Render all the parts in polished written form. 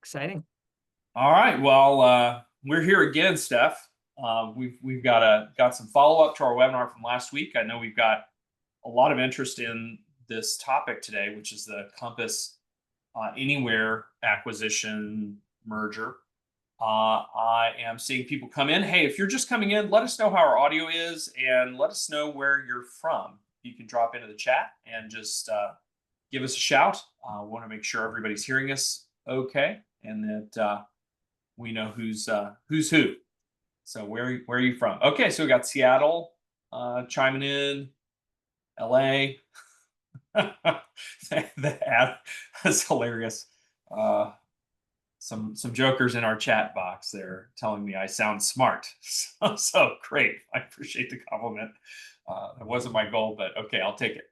Exciting. All right. Well, we're here again, Steph. We've got some follow up to our webinar from last week. I know we've got a lot of interest in this topic today, which is the Compass Anywhere acquisition merger. I am seeing people come in. Hey, if you're just coming in, let us know how our audio is and let us know where you're from. You can drop into the chat and just give us a shout. I want to make sure everybody's hearing us okay, and that we know who's who. So where are you from? Okay, so we got Seattle chiming in, LA. That's hilarious. Some jokers in our chat box there telling me I sound smart. So great. I appreciate the compliment. That wasn't my goal, but okay, I'll take it.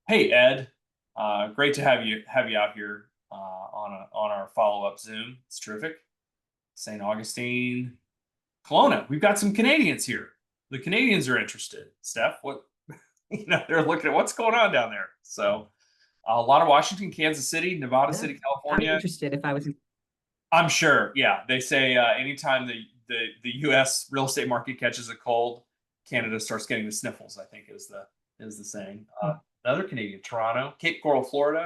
Hey Ed, great to have you out here on our follow-up Zoom. It's terrific. St. Augustine, Kelowna. We've got some Canadians here. The Canadians are interested. Steph, what they're looking at what's going on down there. So a lot of Washington, Kansas City, Nevada City, I'm California. interested if I was. I'm sure. Yeah, they say anytime the U.S. real estate market catches a cold, Canada starts getting the sniffles, I think is the saying. Another Canadian, Toronto, Cape Coral, Florida,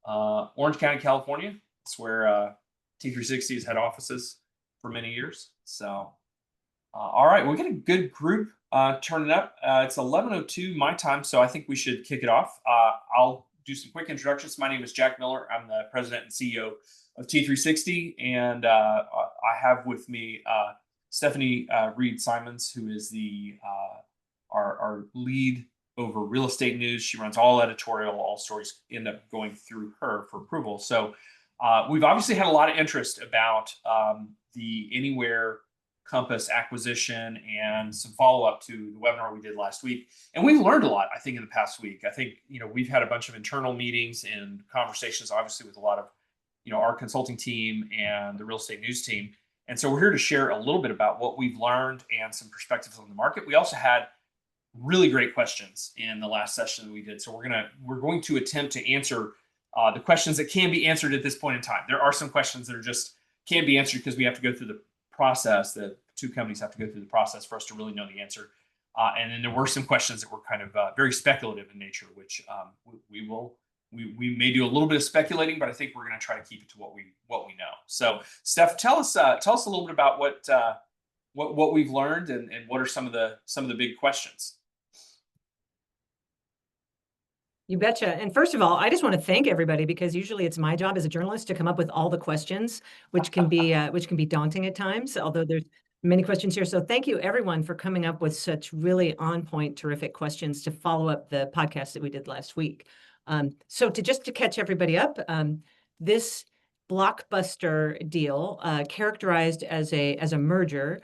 Orange County, California. It's where T360's had offices for many years. So, all right, we're getting a good group turning up. It's 11:02 my time, so I think we should kick it off. I'll do some quick introductions. My name is Jack Miller. I'm the president and CEO of T360, and I have with me Stephanie Reid-Simons, who is our lead over real estate news. She runs all editorial, all stories end up going through her for approval. So we've obviously had a lot of interest about the Anywhere Compass acquisition and some follow-up to the webinar we did last week. And we've learned a lot, I think, in the past week. I think, we've had a bunch of internal meetings and conversations, obviously, with a lot of, our consulting team and the real estate news team. And so we're here to share a little bit about what we've learned and some perspectives on the market. We also had really great questions in the last session that we did. So we're going to attempt to answer the questions that can be answered at this point in time. There are some questions that are just can't be answered because we have to go through the process. The two companies have to go through the process for us to really know the answer. And then there were some questions that were kind of very speculative in nature, which we may do a little bit of speculating, but I think we're going to try to keep it to what we know. So, Steph, tell us a little bit about what we've learned and what are some of the big questions. You betcha. And first of all, I just want to thank everybody because usually it's my job as a journalist to come up with all the questions, which can be daunting at times, although there's many questions here. So thank you everyone for coming up with such really on point, terrific questions to follow up the podcast that we did last week. So to catch everybody up, this blockbuster deal, characterized as a merger,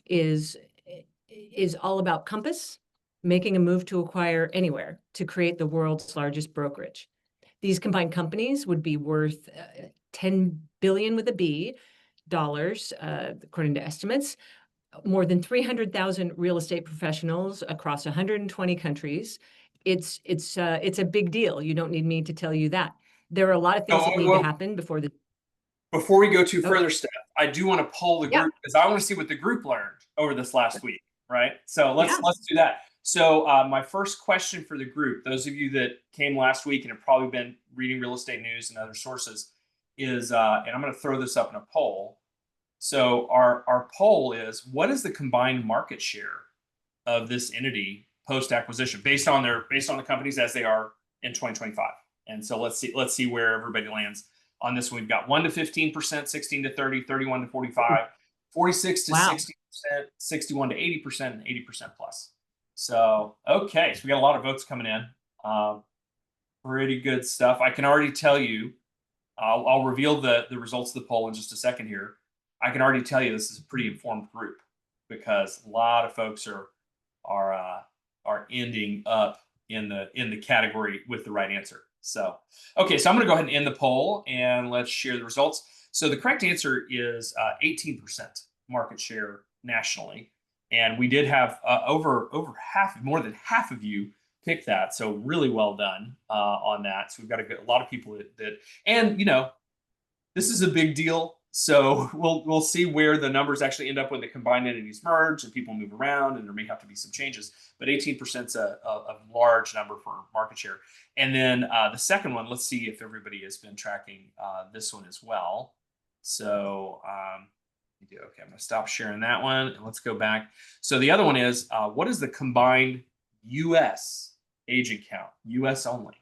is all about Compass making a move to acquire Anywhere to create the world's largest brokerage. These combined companies would be worth $10 billion with a B dollars, according to estimates, more than 300,000 real estate professionals across 120 countries. It's a big deal. You don't need me to tell you that. There are a lot of things that need to happen before we go too further, Steph, I do want to poll the group because I want to see what the group learned over this last week, right? So let's do that. So my first question for the group, those of you that came last week and have probably been reading real estate news and other sources, is, and I'm going to throw this up in a poll. So our poll is, what is the combined market share of this entity post-acquisition based on the companies as they are in 2025? And so let's see where everybody lands on this one. We've got 1 to 15%, 16 to 30, 31 to 45, 46 to 60%, 61 to 80%, and 80% plus. So, okay, so we got a lot of votes coming in. Pretty good stuff. I can already tell you, I'll reveal the results of the poll in just a second here. I can already tell you this is a pretty informed group because a lot of folks are ending up in the category with the right answer. So, okay, so I'm going to go ahead and end the poll and let's share the results. So the correct answer is 18% market share nationally. And we did have more than half of you pick that. So really well done on that. So we've got a lot of people that, and This is a big deal. So we'll see where the numbers actually end up when the combined entities merge and people move around, and there may have to be some changes. But 18% is a large number for market share. And then the second one, let's see if everybody has been tracking this one as well. So okay, I'm going to stop sharing that one, and let's go back. So the other one is what is the combined U.S. agent count, U.S. only?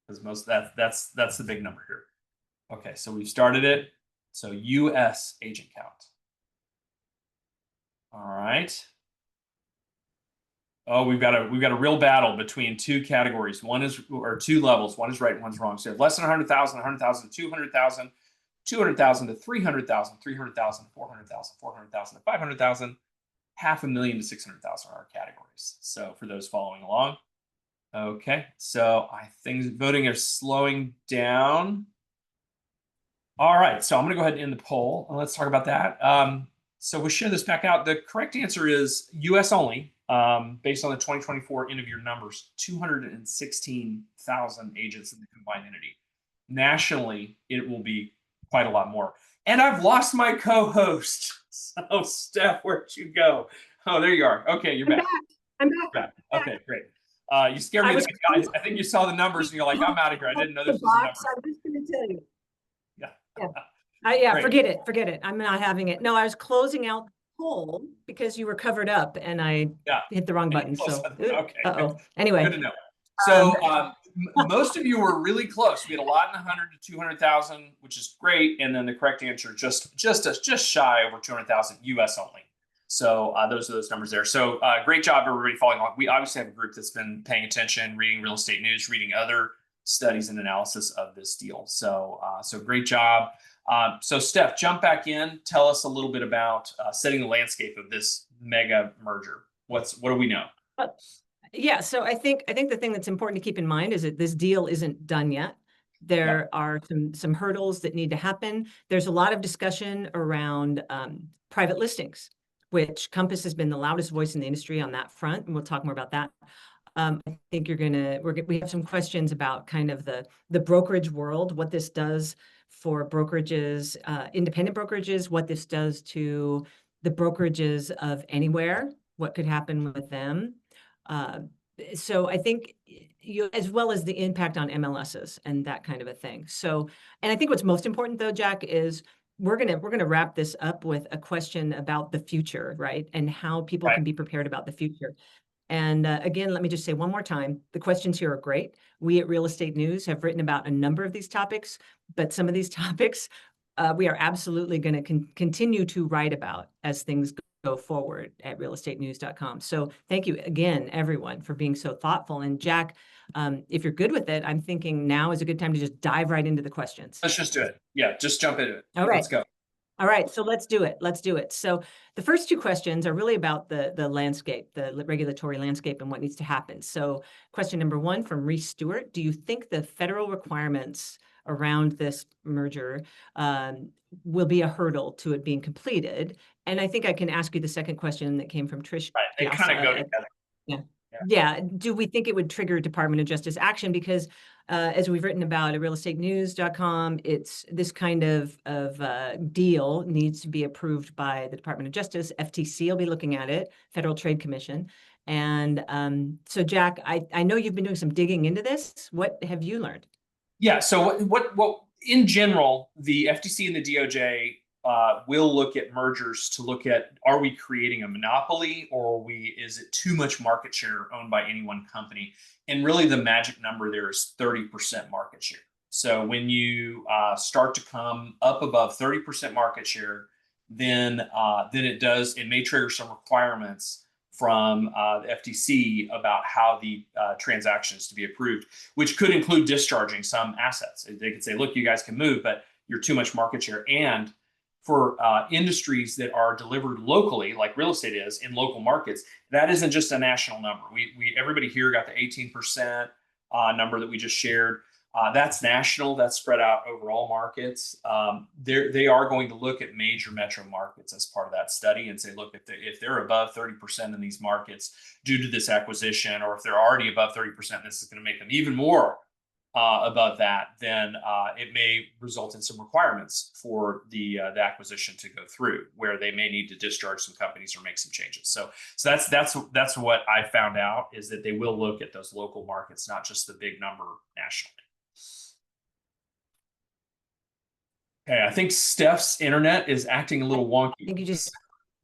Because that's the big number here. Okay, so we've started it. So U.S. agent count. All right. Oh, we've got a real battle between two categories. One is, or two levels. One is right and one's wrong. So you have less than 100,000, 100,000, 200,000, 200,000 to 300,000, 300,000, 400,000, 400,000 to 500,000, 500,000 to 600,000 are our categories. So for those following along. Okay, so I think voting is slowing down. All right, so I'm going to go ahead and end the poll, and let's talk about that. So we'll share this back out. The correct answer is U.S. only, based on the 2024 end-of-year numbers, 216,000 agents in the combined entity. Nationally, it will be quite a lot more. And I've lost my co-host. So, Steph, where'd you go? Oh, there you are. Okay, you're back. I'm back. Okay, great. You scared me. I think you saw the numbers and you're like, I'm out of here. I didn't know this was a number. I'm just going to tell you. Yeah. Yeah, forget it. I'm not having it. No, I was closing out the poll because you were covered up and I hit the wrong button. So, okay. Anyway. Good to know. So most of you were really close. We had a lot in the 100 to 200,000, which is great. And then the correct answer, just shy over 200,000 U.S. only. So those are those numbers there. So great job, everybody following along. We obviously have a group that's been paying attention, reading real estate news, reading other studies and analysis of this deal. So great job. So Steph, jump back in. Tell us a little bit about setting the landscape of this mega merger. What do we know? Yeah, so I think the thing that's important to keep in mind is that this deal isn't done yet. There are some hurdles that need to happen. There's a lot of discussion around private listings, which Compass has been the loudest voice in the industry on that front, and we'll talk more about that. I think we have some questions about kind of the brokerage world, what this does for brokerages, independent brokerages, what this does to the brokerages of anywhere, what could happen with them. So I think as well as the impact on MLSs and that kind of a thing. So, and I think what's most important though, Jack, is we're gonna wrap this up with a question about the future, right? And how people can be prepared about the future. And again, let me just say one more time, the questions here are great. We at Real Estate News have written about a number of these topics, but some of these topics we are absolutely going to continue to write about as things go forward at realestatenews.com. So thank you again, everyone, for being so thoughtful. And Jack, if you're good with it, I'm thinking now is a good time to just dive right into the questions. Let's just do it. Yeah, just jump into it. All right. Let's go. All right, so let's do it. So the first two questions are really about the landscape, the regulatory landscape and what needs to happen. So question number one from Reese Stewart, do you think the federal requirements around this merger will be a hurdle to it being completed? And I think I can ask you the second question that came from Trish. Right, they kind of go together. Yeah. Do we think it would trigger Department of Justice action? Because as we've written about at realestatenews.com, it's this kind of deal needs to be approved by the Department of Justice. FTC will be looking at it, Federal Trade Commission. And so, Jack, I know you've been doing some digging into this. What have you learned? Yeah. So what in general, the FTC and the DOJ will look at mergers to look at, are we creating a monopoly, or is it too much market share owned by any one company? And really the magic number there is 30% market share. So when you start to come up above 30% market share, then it may trigger some requirements from the FTC about how the transaction is to be approved, which could include discharging some assets. They could say, look, you guys can move, but you're too much market share. And for industries that are delivered locally, like real estate is in local markets, that isn't just a national number. Everybody here got the 18% number that we just shared. That's national. That's spread out over all markets. They are going to look at major metro markets as part of that study and say, look, if they're above 30% in these markets due to this acquisition, or if they're already above 30%, this is going to make them even more above that, then it may result in some requirements for the acquisition to go through, where they may need to discharge some companies or make some changes. So that's what I found out, is that they will look at those local markets, not just the big number nationally. Okay, I think Steph's internet is acting a little I wonky. think you just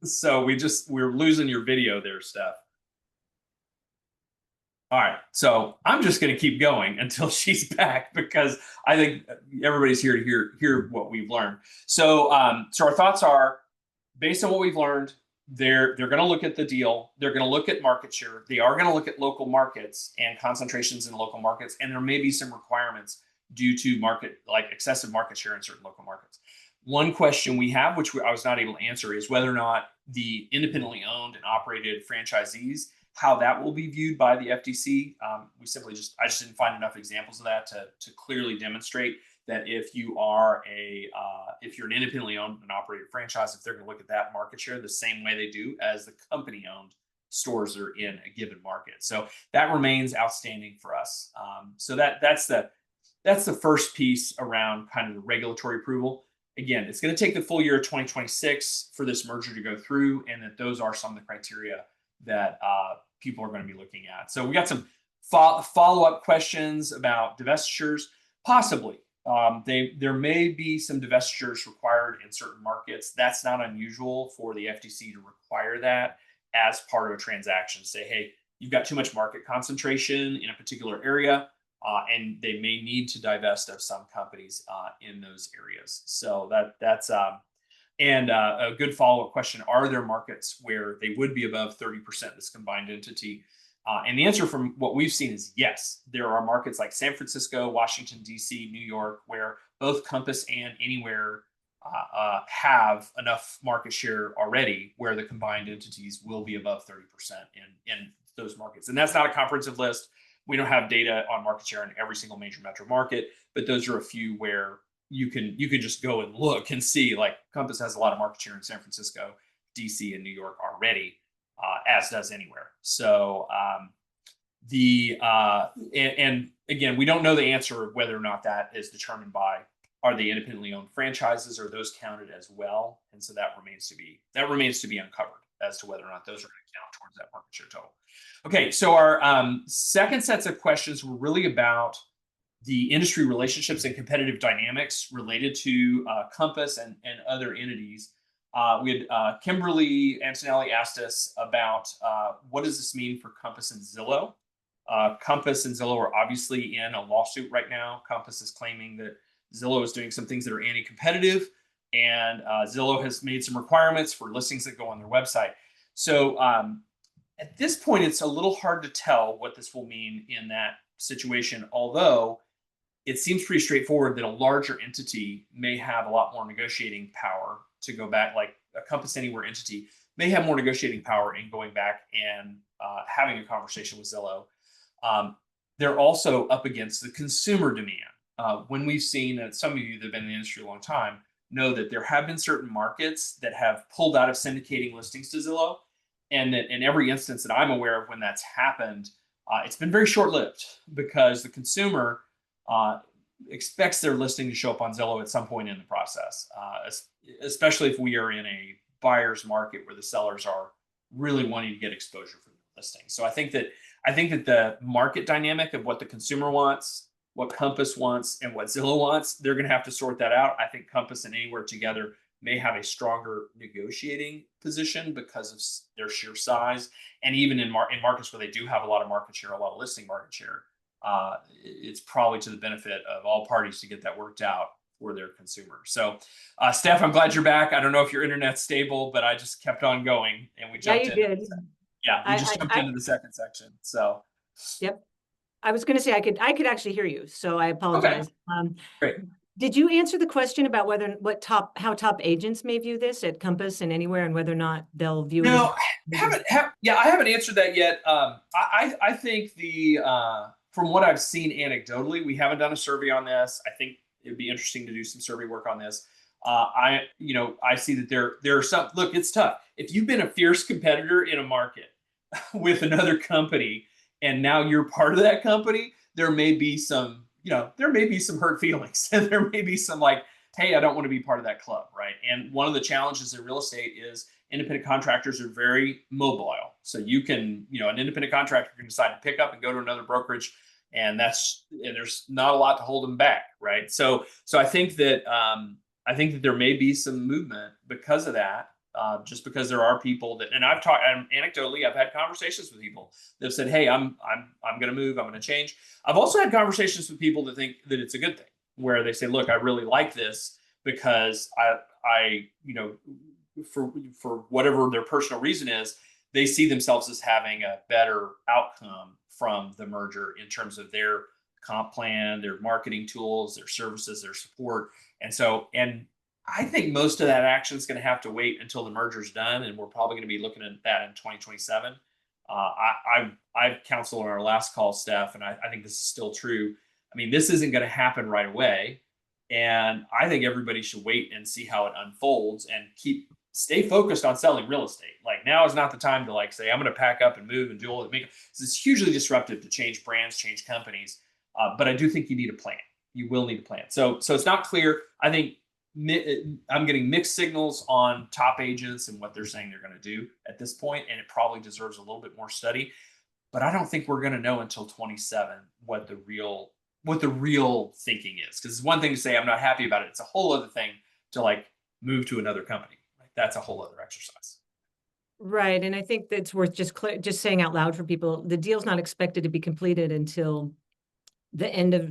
So we're losing your video there, Steph. All right, so I'm just going to keep going until she's back, because I think everybody's here to hear what we've learned. So our thoughts are, based on what we've learned, they're going to look at the deal. They're going to look at market share. They are going to look at local markets and concentrations in local markets, and there may be some requirements due to like excessive market share in certain local markets. One question we have, which I was not able to answer, is whether or not the independently owned and operated franchisees, how that will be viewed by the FTC. I just didn't find enough examples of that to clearly demonstrate that if you are if you're an independently owned and operated franchise, if they're going to look at that market share the same way they do as the company owned stores that are in a given market. So that remains outstanding for us. So that's the first piece around kind of the regulatory approval. Again, it's going to take the full year of 2026 for this merger to go through, and that those are some of the criteria that people are going to be looking at. So we got some follow-up questions about divestitures. Possibly, there may be some divestitures required in certain markets. That's not unusual for the FTC to require that as part of a transaction. Say, hey, you've got too much market concentration in a particular area, and they may need to divest of some companies in those areas. So that's and a good follow-up question: are there markets where they would be above 30%, this combined entity? And the answer from what we've seen is yes. There are markets like San Francisco, Washington, D.C., New York, where both Compass and Anywhere have enough market share already where the combined entities will be above 30% in those markets. And that's not a comprehensive list. We don't have data on market share in every single major metro market, but those are a few where you can just go and look and see, like Compass has a lot of market share in San Francisco, DC, and New York already, as does Anywhere. So and again, we don't know the answer of whether or not that is determined by, are they independently owned franchises, or those counted as well? And so that remains to be uncovered as to whether or not those are going to count towards that market share total. Okay, so our second sets of questions were really about the industry relationships and competitive dynamics related to Compass and other entities. We had Kimberly Antonelli asked us about what does this mean for Compass and Zillow? Compass and Zillow are obviously in a lawsuit right now. Compass is claiming that Zillow is doing some things that are anti-competitive, and Zillow has made some requirements for listings that go on their website. So at this point, it's a little hard to tell what this will mean in that situation, although it seems pretty straightforward that a larger entity may have a lot more negotiating power to go back, like a Compass Anywhere entity may have more negotiating power in going back and having a conversation with Zillow. They're also up against the consumer demand. When we've seen that, some of you that have been in the industry a long time know that there have been certain markets that have pulled out of syndicating listings to Zillow, and that in every instance that I'm aware of when that's happened, it's been very short-lived, because the consumer expects their listing to show up on Zillow at some point in the process, especially if we are in a buyer's market where the sellers are really wanting to get exposure for the listing. So I think that the market dynamic of what the consumer wants, what Compass wants, and what Zillow wants, they're going to have to sort that out. I think Compass and Anywhere together may have a stronger negotiating position because of their sheer size, and even in markets where they do have a lot of market share, a lot of listing market share, it's probably to the benefit of all parties to get that worked out for their consumers. So, Steph, I'm glad you're back. I don't know if your internet's stable, but I just kept on going, and we jumped in. did. Yeah, we just jumped into the second section. So, yep. I was going to say I could actually hear you, so I apologize. Okay. Great. Did you answer the question about how top agents may view this at Compass and Anywhere, and whether or not they'll view it? No, I haven't answered that yet. I think from what I've seen anecdotally, we haven't done a survey on this. I think it'd be interesting to do some survey work on this. I see that there are some. Look, it's tough. If you've been a fierce competitor in a market with another company, and now you're part of that company, there may be some there may be some hurt feelings and there may be some like, hey, I don't want to be part of that club, right? And one of the challenges in real estate is independent contractors are very mobile. So you can, an independent contractor can decide to pick up and go to another brokerage, and there's not a lot to hold them back, right? So I think that there may be some movement because of that. Just because there are people that, and anecdotally, I've had conversations with people that have said, "Hey, I'm going to move. I'm going to change." I've also had conversations with people that think that it's a good thing, where they say, "Look, I really like this because for whatever their personal reason is, they see themselves as having a better outcome from the merger in terms of their comp plan, their marketing tools, their services, their support." And I think most of that action is going to have to wait until the merger's done, and we're probably going to be looking at that in 2027. I've counseled on our last call, Steph, and I think this is still true. I mean, this isn't going to happen right away, and I think everybody should wait and see how it unfolds and stay focused on selling real estate. Like, now is not the time to like say, I'm going to pack up and move and do all that. It's hugely disruptive to change brands, change companies. But I do think you need a plan. You will need a plan. So it's not clear. I think I'm getting mixed signals on top agents and what they're saying they're going to do at this point, and it probably deserves a little bit more study. But I don't think we're going to know until 27 what the real thinking is. Because it's one thing to say I'm not happy about it. It's a whole other thing to like move to another company. Like, that's a whole other exercise. Right. And I think that's worth just saying out loud for people. The deal's not expected to be completed until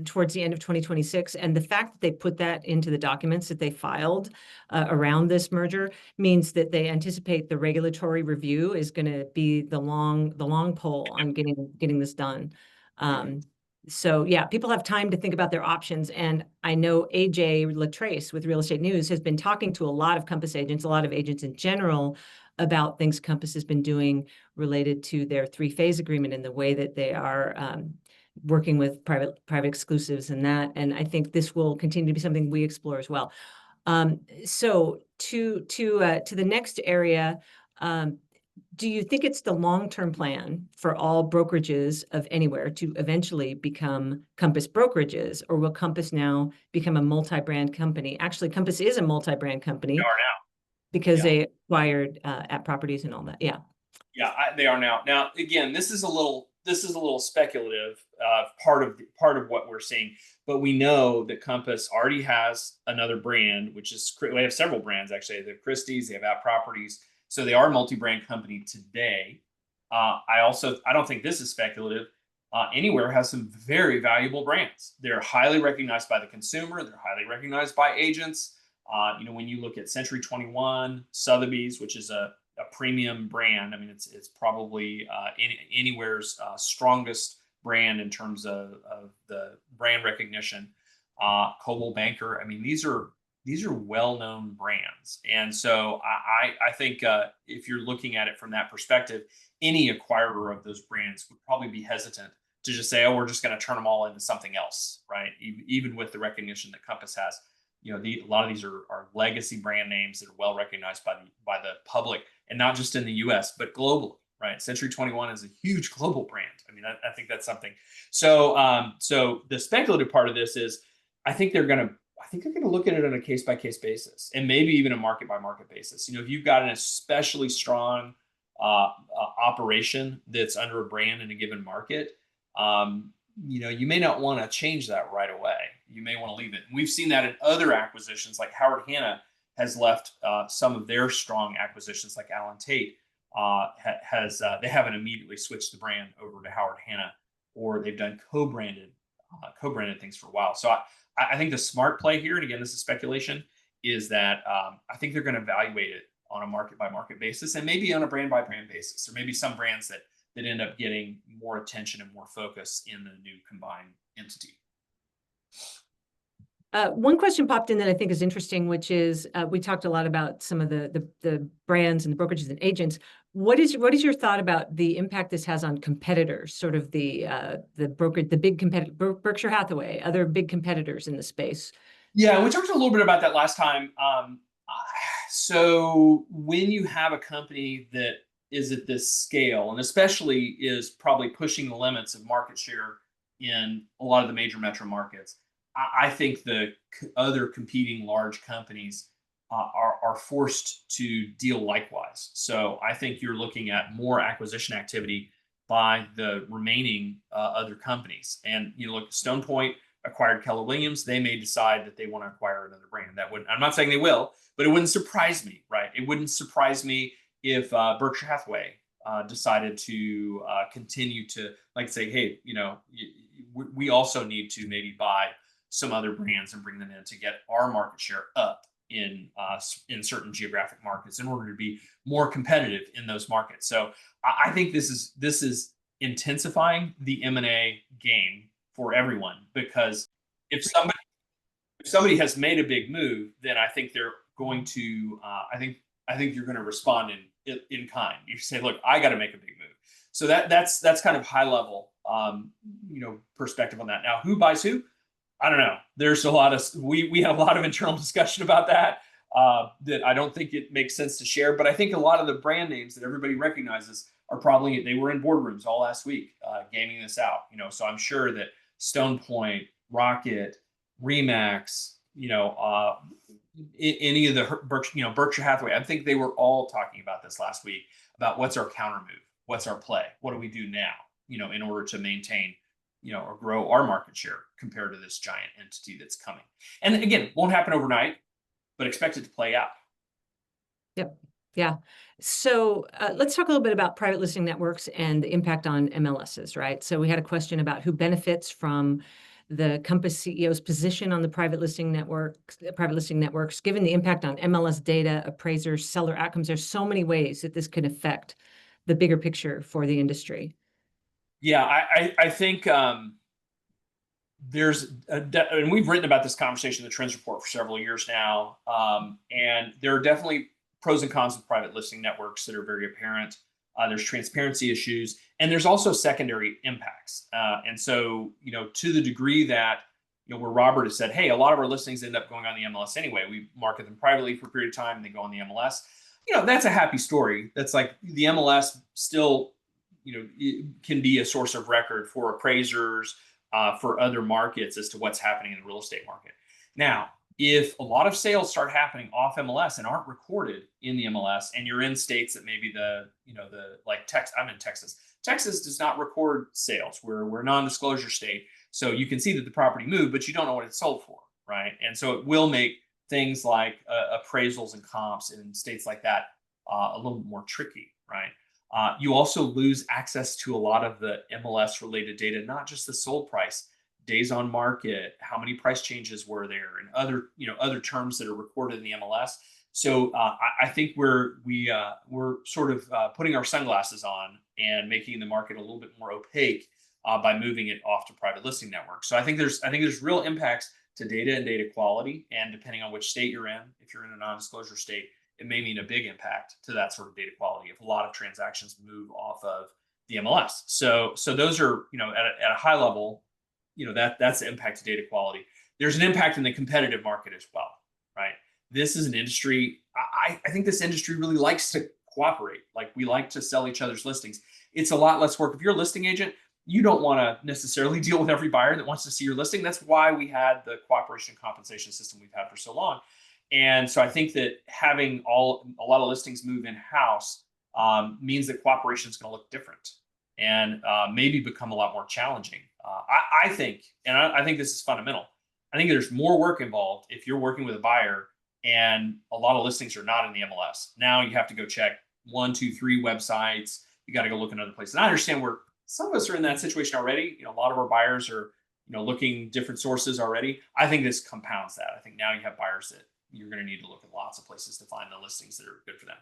towards the end of 2026. And the fact that they put that into the documents that they filed around this merger means that they anticipate the regulatory review is going to be the long pole on getting this done. So yeah, people have time to think about their options. And I know AJ Latrace with Real Estate News has been talking to a lot of Compass agents, a lot of agents in general, about things Compass has been doing related to their 3-phase agreement and the way that they are working with private exclusives and that. And I think this will continue to be something we explore as well. So to the next area, do you think it's the long-term plan for all brokerages of anywhere to eventually become Compass brokerages, or will Compass now become a multi-brand company? Actually, Compass is a multi-brand company. They are now. Because they acquired at properties and all that. Yeah. Yeah, they are now. Now, again, this is a little speculative, part of what we're seeing, but we know that Compass already has another brand, which is, they have several brands actually. They have Christie's, they have App Properties, so they are a multi-brand company today. I don't think this is speculative. Anywhere has some very valuable brands. They're highly recognized by the consumer. They're highly recognized by agents. When you look at Century 21, Sotheby's, which is a premium brand. I mean, it's probably Anywhere's strongest brand in terms of the brand recognition. Coldwell Banker. I mean, these are well-known brands, and so I think if you're looking at it from that perspective, any acquirer of those brands would probably be hesitant to just say, "Oh, we're just going to turn them all into something else," right? Even with the recognition that Compass has. A lot of these are legacy brand names that are well recognized by the public, and not just in the U.S. but globally, right? Century 21 is a huge global brand. I mean, I think that's something. So the speculative part of this is, I think they're going to look at it on a case by case basis, and maybe even a market by market basis. If you've got an especially strong operation that's under a brand in a given market, you may not want to change that right away. You may want to leave it. And we've seen that in other acquisitions, like Howard Hanna has left some of their strong acquisitions, like Allen Tate they haven't immediately switched the brand over to Howard Hanna, or they've done co-branded things for a while. So I think the smart play here, and again, this is speculation, is that I think they're going to evaluate it on a market by market basis, and maybe on a brand by brand basis. There may be some brands that end up getting more attention and more focus in the new combined entity. One question popped in that I think is interesting, which is we talked a lot about some of the brands and the brokerages and agents. What is your thought about the impact this has on competitors? Sort of the big competitor, Berkshire Hathaway, other big competitors in the space. Yeah, we talked a little bit about that last time. So when you have a company that is at this scale, and especially is probably pushing the limits of market share in a lot of the major metro markets. I think the other competing large companies are forced to deal likewise. So I think you're looking at more acquisition activity by the remaining other companies. And you look, Stone Point acquired Keller Williams. They may decide that they want to acquire another brand. That would, I'm not saying they will, but it wouldn't surprise me, right? It wouldn't surprise me if Berkshire Hathaway decided to continue to like say, hey, we also need to maybe buy some other brands and bring them in to get our market share up in certain geographic markets in order to be more competitive in those markets. So I think this is intensifying the M&A game for everyone, because if somebody has made a big move, then I think they're going to I think you're going to respond in kind. You say, look, I got to make a big move. So that's kind of high level perspective on that. Now, who buys who? I don't know. There's a lot of we had a lot of internal discussion about that that I don't think it makes sense to share. But I think a lot of the brand names that everybody recognizes are probably they were in boardrooms all last week gaming this out. So I'm sure that Stone Point, Rocket, Remax, any of the Berkshire Hathaway. I think they were all talking about this last week about what's our counter move, what's our play, what do we do now, in order to maintain or grow our market share compared to this giant entity that's coming. And again, won't happen overnight, but expect it to play out. Yep. Yeah. So let's talk a little bit about private listing networks and the impact on MLSs, right? So we had a question about who benefits from the Compass CEO's position on the private listing networks, given the impact on MLS data, appraisers, seller outcomes. There's so many ways that this could affect the bigger picture for the industry. Yeah, I think and we've written about this conversation in the Trends Report for several years now, and there are definitely pros and cons of private listing networks that are very apparent. There's transparency issues, and there's also secondary impacts. And so, to the degree that, where Robert has said, hey, a lot of our listings end up going on the MLS anyway. We market them privately for a period of time, and they go on the MLS. That's a happy story. That's like the MLS still, it can be a source of record for appraisers, for other markets as to what's happening in the real estate market. Now, if a lot of sales start happening off MLS and aren't recorded in the MLS, and you're in states that maybe like Texas, I'm in Texas. Texas does not record sales. We're a non-disclosure state. So you can see that the property moved, but you don't know what it's sold for, right? And so it will make things like appraisals and comps in states like that a little bit more tricky, right? You also lose access to a lot of the MLS related data, not just the sold price, days on market, how many price changes were there, and other terms that are recorded in the MLS. So I think we're sort of putting our sunglasses on and making the market a little bit more opaque by moving it off to private listing networks. So I think there's real impacts to data and data quality, and depending on which state you're in, if you're in a non-disclosure state, it may mean a big impact to that sort of data quality if a lot of transactions move off of the MLS. So those are, at a high level, that's the impact to data quality. There's an impact in the competitive market as well, right? This is an industry, I think this industry really likes to cooperate. Like, we like to sell each other's listings. It's a lot less work. If you're a listing agent, you don't want to necessarily deal with every buyer that wants to see your listing. That's why we had the cooperation compensation system we've had for so long. And so I think that having a lot of listings move in-house means that cooperation is going to look different and maybe become a lot more challenging. I think this is fundamental. I think there's more work involved if you're working with a buyer and a lot of listings are not in the MLS. Now you have to go check 1, 2, 3 websites. You got to go look in other places. And I understand where some of us are in that situation already. A lot of our buyers are, looking different sources already. I think this compounds that. I think now you have buyers that you're going to need to look at lots of places to find the listings that are good for them.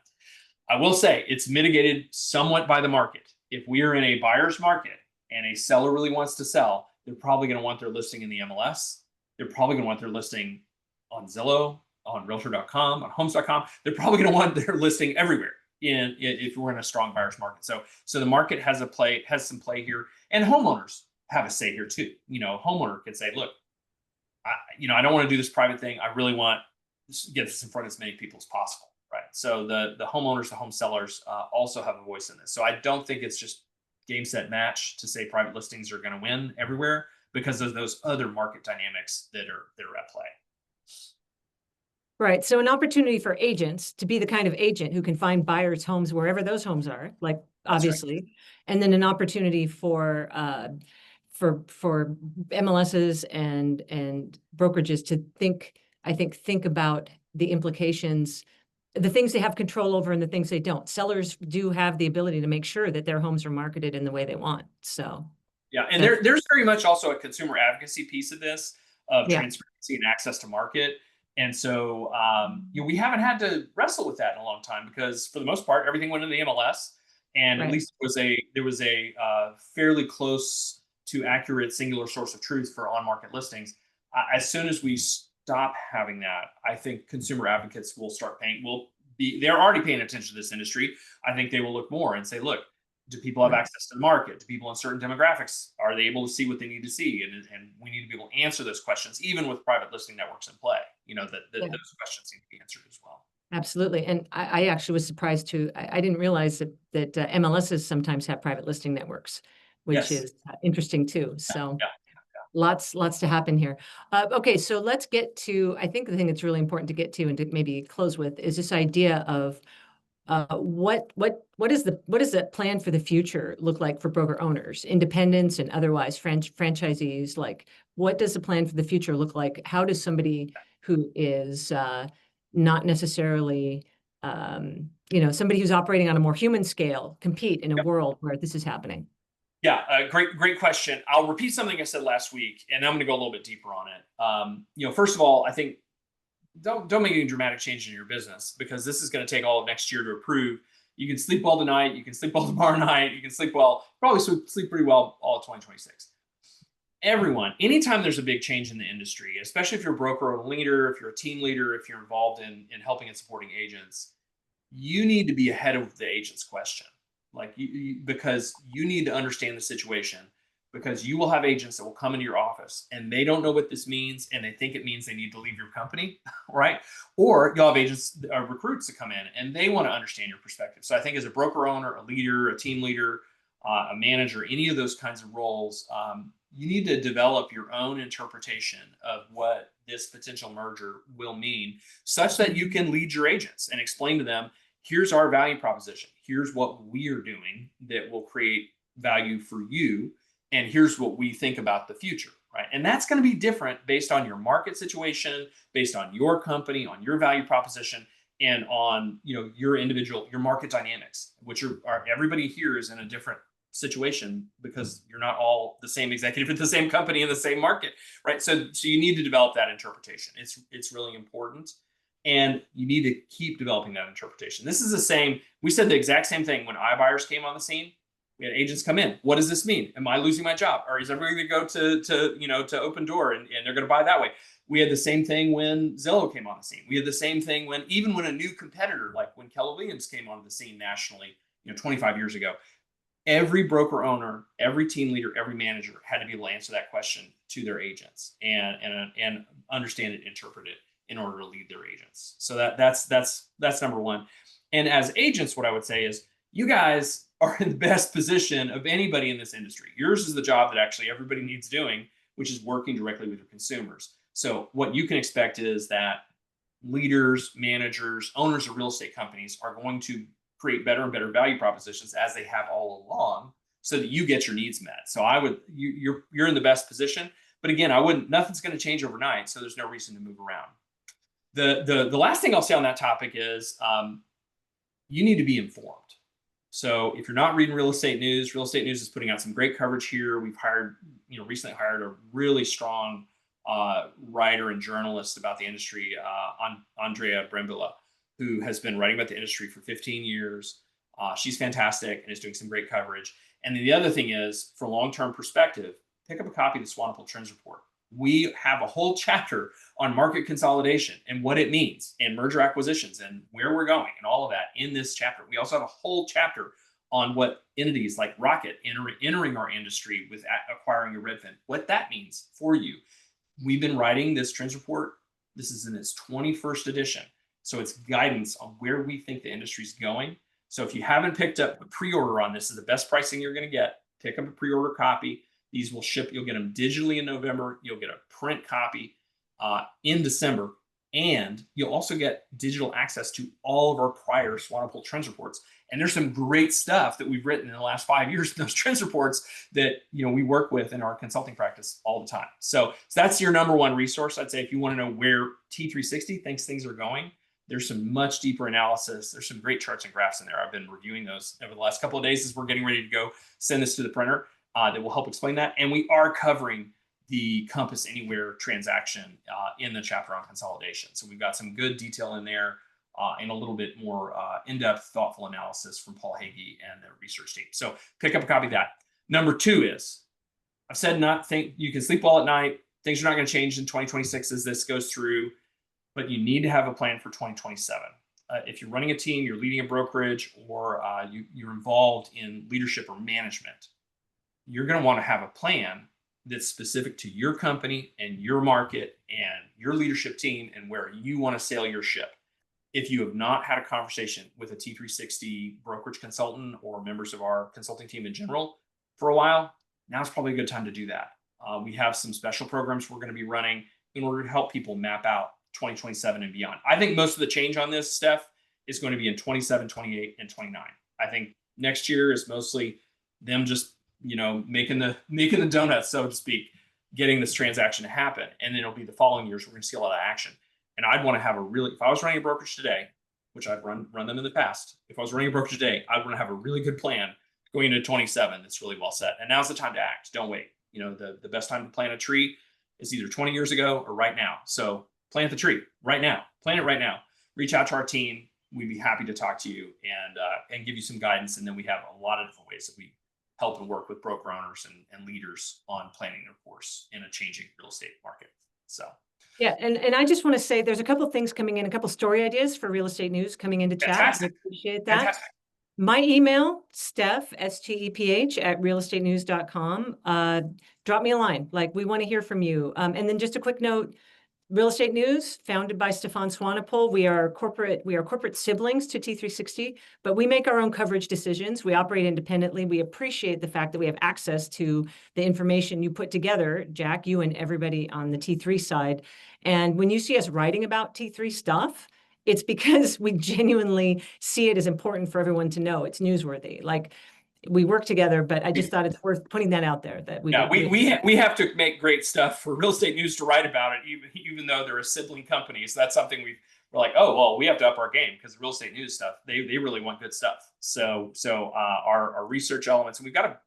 I will say it's mitigated somewhat by the market. If we are in a buyer's market and a seller really wants to sell, they're probably going to want their listing in the MLS. They're probably going to want their listing on Zillow, on Realtor.com, on Homes.com. They're probably going to want their listing everywhere if we're in a strong buyer's market. So the market has some play here, and homeowners have a say here too. Homeowner could say, look, I don't want to do this private thing. I really want to get this in front of as many people as possible, right? So the homeowners, the home sellers also have a voice in this. So I don't think it's just game set match to say private listings are going to win everywhere because of those other market dynamics that are at play. Right. So an opportunity for agents to be the kind of agent who can find buyers' homes wherever those homes are, like That's right. obviously, and then an opportunity for MLSs and brokerages to think about the implications, the things they have control over and the things they don't. Sellers do have the ability to make sure that their homes are marketed in the way they want. So Yeah, and that's there's very much also a consumer advocacy piece of this, of yeah, transparency and access to market. And so, we haven't had to wrestle with that in a long time because, for the most part, everything went in the MLS, and at right. least there was a fairly close to accurate singular source of truth for on-market listings. As soon as we stop having that, I think consumer advocates will start paying. They're already paying attention to this industry. I think they will look more and say, look, do people have Right. access to the market? Do people in certain demographics, are they able to see what they need to see? And we need to be able to answer those questions, even with private listing networks in play. Yeah. Those questions need to be answered as well. Absolutely. And I actually was surprised too. I didn't realize that MLSs sometimes have private listing networks, which Yes. is interesting too. So Yeah. lots to happen here. Okay, so let's get to, I think the thing that's really important to get to and to maybe close with is this idea of what is the plan for the future look like for broker owners, independents and otherwise franchisees? Like, what does the plan for the future look like? How does somebody who is not necessarily somebody who's operating on a more human scale compete in a Yep. world where this is happening? Yeah, great question. I'll repeat something I said last week, and I'm going to go a little bit deeper on it. First of all, I think don't make any dramatic change in your business because this is going to take all of next year to approve. You can sleep well tonight. You can sleep well tomorrow night. You can sleep well, probably sleep pretty well all of 2026. Everyone, anytime there's a big change in the industry, especially if you're a broker or a leader, if you're a team leader, if you're involved in helping and supporting agents, you need to be ahead of the agent's question. Like because you need to understand the situation, because you will have agents that will come into your office and they don't know what this means and they think it means they need to leave your company, right? Or you'll have agents, recruits that come in and they want to understand your perspective. So I think as a broker owner, a leader, a team leader, a manager, any of those kinds of roles, you need to develop your own interpretation of what this potential merger will mean, such that you can lead your agents and explain to them, here's our value proposition. Here's what we are doing that will create value for you. And here's what we think about the future, right? And that's going to be different based on your market situation, based on your company, on your value proposition, and on your market dynamics, which are everybody here is in a different situation because you're not all the same executive at the same company in the same market, right? So you need to develop that interpretation. It's really important. And you need to keep developing that interpretation. This is the same. We said the exact same thing when iBuyers came on the scene. We had agents come in. What does this mean? Am I losing my job? Or is everybody going to go to Open Door and they're going to buy that way? We had the same thing when Zillow came on the scene. We had the same thing when a new competitor, like when Keller Williams came on the scene nationally, 25 years ago. Every broker owner, every team leader, every manager had to be able to answer that question to their agents and understand it, interpret it in order to lead their agents. So that's number one. And as agents, what I would say is you guys are in the best position of anybody in this industry. Yours is the job that actually everybody needs doing, which is working directly with your consumers. So what you can expect is that leaders, managers, owners of real estate companies are going to create better and better value propositions as they have all along so that you get your needs met. So you're in the best position. But again, nothing's going to change overnight. So there's no reason to move around. The last thing I'll say on that topic is you need to be informed. So if you're not reading Real Estate News is putting out some great coverage here. We've recently hired a really strong writer and journalist about the industry, Andrea Brembilla, who has been writing about the industry for 15 years. She's fantastic and is doing some great coverage. And then the other thing is, for long-term perspective, pick up a copy of the Swanepoel Trends Report. We have a whole chapter on market consolidation and what it means and merger acquisitions and where we're going and all of that in this chapter. We also have a whole chapter on what entities like Rocket entering our industry with acquiring a Redfin, what that means for you. We've been writing this Trends Report. This is in its 21st edition. So it's guidance on where we think the industry is going. So if you haven't picked up a pre-order on this, is the best pricing you're going to get. Pick up a pre-order copy. These will ship. You'll get them digitally in November. You'll get a print copy in December. And you'll also get digital access to all of our prior Swanepoel Trends reports. And there's some great stuff that we've written in the last 5 years in those trends reports that we work with in our consulting practice all the time. So that's your number one resource. I'd say if you want to know where T360 thinks things are going, there's some much deeper analysis. There's some great charts and graphs in there. I've been reviewing those over the last couple of days as we're getting ready to go send this to the printer that will help explain that. And we are covering the Compass Anywhere transaction in the chapter on consolidation. So we've got some good detail in there and a little bit more in-depth, thoughtful analysis from Paul Hagee and the research team. So pick up a copy of that. Number two is, I've said not think you can sleep well at night. Things are not going to change in 2026 as this goes through, but you need to have a plan for 2027. If you're running a team, you're leading a brokerage, or you're involved in leadership or management, you're going to want to have a plan that's specific to your company and your market and your leadership team and where you want to sail your ship. If you have not had a conversation with a T360 brokerage consultant or members of our consulting team in general for a while, now's probably a good time to do that. We have some special programs we're going to be running in order to help people map out 2027 and beyond. I think most of the change on this, Steph, is going to be in 27, 28, and 29. I think next year is mostly them just making the donuts, so to speak, getting this transaction to happen. And then it'll be the following years we're going to see a lot of action. And I'd want to have if I was running a brokerage today, which I've run them in the past, if I was running a brokerage today, I'd want to have a really good plan going into 27 that's really well set. And now's the time to act. Don't wait. The best time to plant a tree is either 20 years ago or right now. So plant the tree right now. Plant it right now. Reach out to our team. We'd be happy to talk to you and give you some guidance. And then we have a lot of different ways that we help and work with broker owners and leaders on planning their course in a changing real estate market. So yeah, and I just want to say there's a couple of things coming in, a couple of story ideas for real estate news coming into chat. fantastic. I appreciate that. Fantastic. My email, Steph, STEPH @realestatenews.com. Drop me a line. We want to hear from you. And then just a quick note, Real Estate News, founded by Stefan Swanepoel. We are corporate siblings to T360, but we make our own coverage decisions. We operate independently. We appreciate the fact that we have access to the information you put together, Jack, you and everybody on the T3 side. And when you see us writing about T3 stuff, it's because we genuinely see it as important for everyone to know. It's newsworthy. We work together, but I just thought it's worth putting that out there that we have to make great stuff for Real Estate News to write about it, even though they're a sibling company. So that's something we're like, oh well, we have to up our game because the Real Estate News stuff, they really want good stuff. So our research elements, and we've got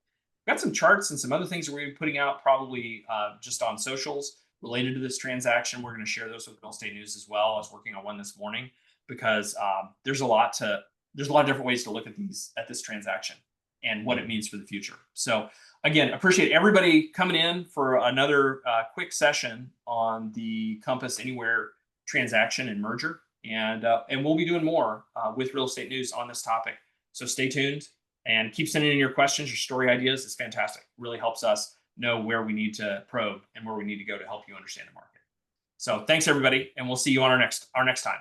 some charts and some other things that we're putting out probably just on socials related to this transaction. We're going to share those with Real Estate News as well. I was working on one this morning because there's a lot of different ways to look at this transaction and what it means for the future. So again, appreciate everybody coming in for another quick session on the Compass Anywhere transaction and merger. And we'll be doing more with Real Estate News on this topic. So stay tuned and keep sending in your questions, your story ideas. It's fantastic. Really helps us know where we need to probe and where we need to go to help you understand the market. So thanks everybody, and we'll see you on our next time.